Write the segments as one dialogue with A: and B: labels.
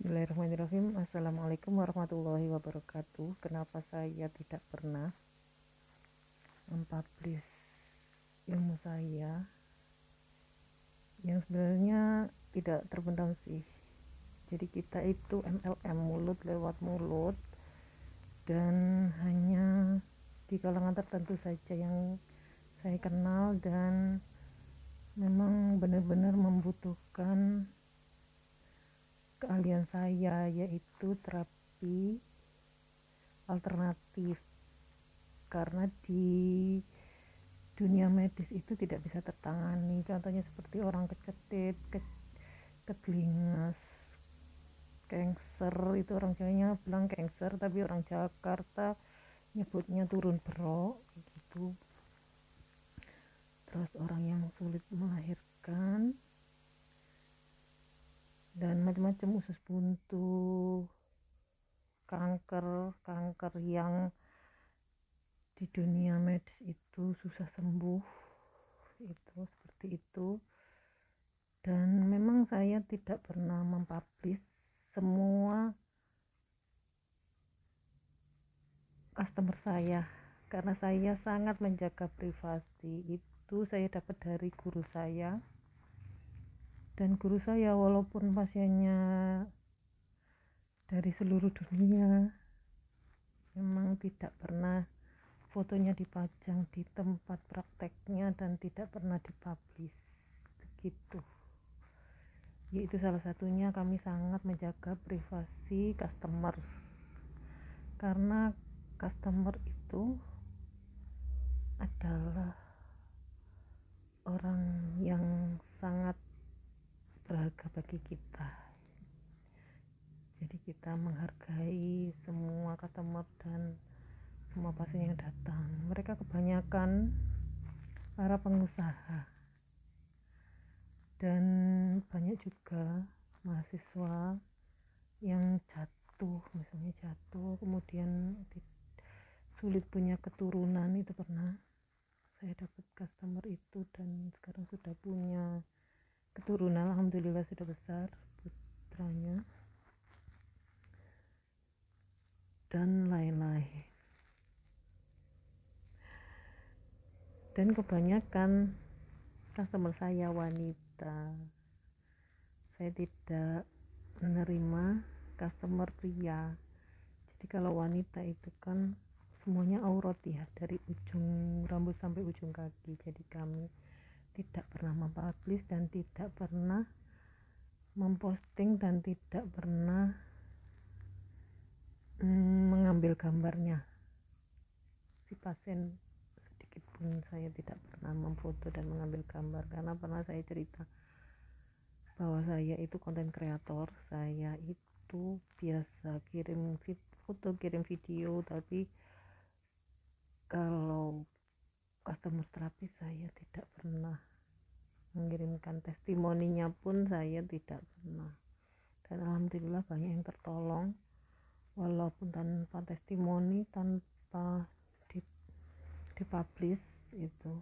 A: Bismillahirrahmanirrahim. Assalamualaikum warahmatullahi wabarakatuh. Kenapa saya tidak pernah mempublish ilmu saya yang sebenarnya tidak terpendam sih. Jadi kita itu MLM, mulut lewat mulut, dan hanya di kalangan tertentu saja yang saya kenal dan memang benar-benar membutuhkan keahlian saya, yaitu terapi alternatif, karena di dunia medis itu tidak bisa tertangani. Contohnya seperti orang kecetit, ketelingas, cancer, itu orang Jawanya bilang cancer, tapi orang Jakarta nyebutnya turun berok gitu. Terus orang yang sulit melahirkan dan macam-macam, usus buntu, kanker yang di dunia medis itu susah sembuh, itu seperti itu. Dan memang saya tidak pernah mempublish semua customer saya karena saya sangat menjaga privasi. Itu saya dapat dari guru saya, dan guru saya walaupun pasiennya dari seluruh dunia memang tidak pernah fotonya dipajang di tempat prakteknya dan tidak pernah dipublish begitu. Yaitu salah satunya kami sangat menjaga privasi customer, karena customer itu adalah orang yang sangat berharga bagi kita. Jadi kita menghargai semua customer dan semua pasien yang datang. Mereka kebanyakan para pengusaha, dan banyak juga mahasiswa yang misalnya jatuh kemudian sulit punya keturunan. Itu pernah saya dapat customer itu, dan sekarang sudah punya keturunan, alhamdulillah sudah besar putranya, dan lain-lain. Dan kebanyakan customer saya wanita. Saya tidak menerima customer pria. Jadi kalau wanita itu kan semuanya aurat ya, dari ujung rambut sampai ujung kaki. Jadi kami tidak pernah mempublish dan tidak pernah memposting dan tidak pernah mengambil gambarnya si pasien sedikit pun. Saya tidak pernah memfoto dan mengambil gambar, karena pernah saya cerita bahwa saya itu konten kreator. Saya itu biasa kirim foto, kirim video, tapi kalau customer terapi saya tidak pernah mengirimkan testimoninya pun, saya tidak pernah. Dan alhamdulillah banyak yang tertolong walaupun tanpa testimoni, tanpa dipublish itu.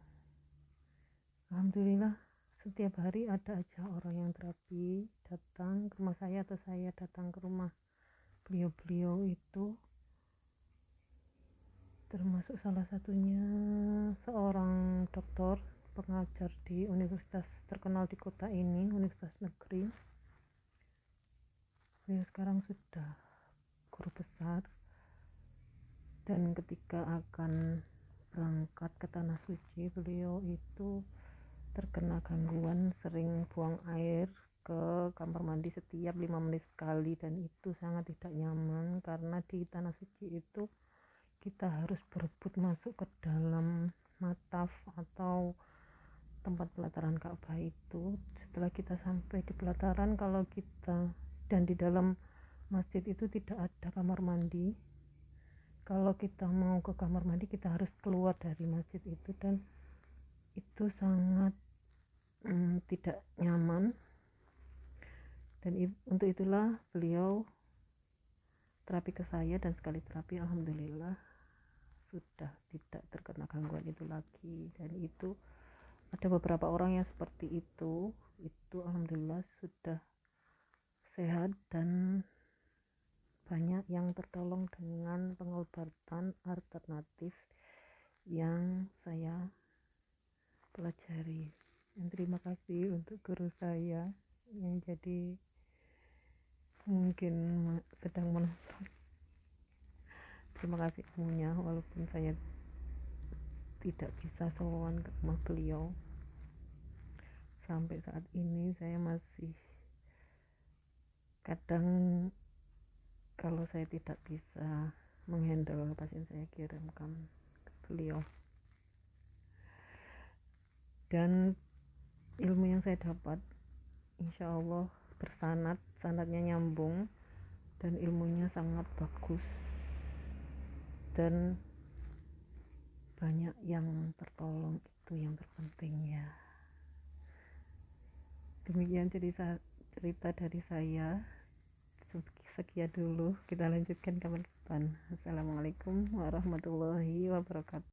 A: Alhamdulillah setiap hari ada aja orang yang terapi datang ke rumah saya atau saya datang ke rumah beliau itu. Termasuk salah satunya seorang dokter pengajar di universitas terkenal di kota ini, universitas negeri. Beliau sekarang sudah guru besar, dan ketika akan berangkat ke tanah suci, beliau itu terkena gangguan, sering buang air ke kamar mandi setiap 5 menit sekali, dan itu sangat tidak nyaman karena di tanah suci itu kita harus berebut masuk ke dalam mataf atau tempat pelataran Ka'bah itu. Setelah kita sampai di pelataran, kalau kita dan di dalam masjid itu tidak ada kamar mandi, kalau kita mau ke kamar mandi kita harus keluar dari masjid itu, dan itu sangat tidak nyaman. Dan untuk itulah beliau terapi ke saya, dan sekali terapi alhamdulillah sudah tidak terkena gangguan itu lagi. Dan itu ada beberapa orang yang seperti itu alhamdulillah sudah sehat dan banyak yang tertolong dengan pengobatan alternatif yang saya pelajari. Dan terima kasih untuk guru saya yang jadi mungkin sedang menonton. Terima kasih ilmunya, walaupun saya tidak bisa sowan ke rumah beliau. Sampai saat ini saya masih kadang kalau saya tidak bisa menghandle pasien, saya kirimkan ke beliau. Dan ilmu yang saya dapat insya Allah sanadnya nyambung dan ilmunya sangat bagus dan banyak yang tertolong, itu yang terpenting ya. Demikian cerita dari saya. Sekian dulu, kita lanjutkan kapan-kapan. Assalamualaikum warahmatullahi wabarakatuh.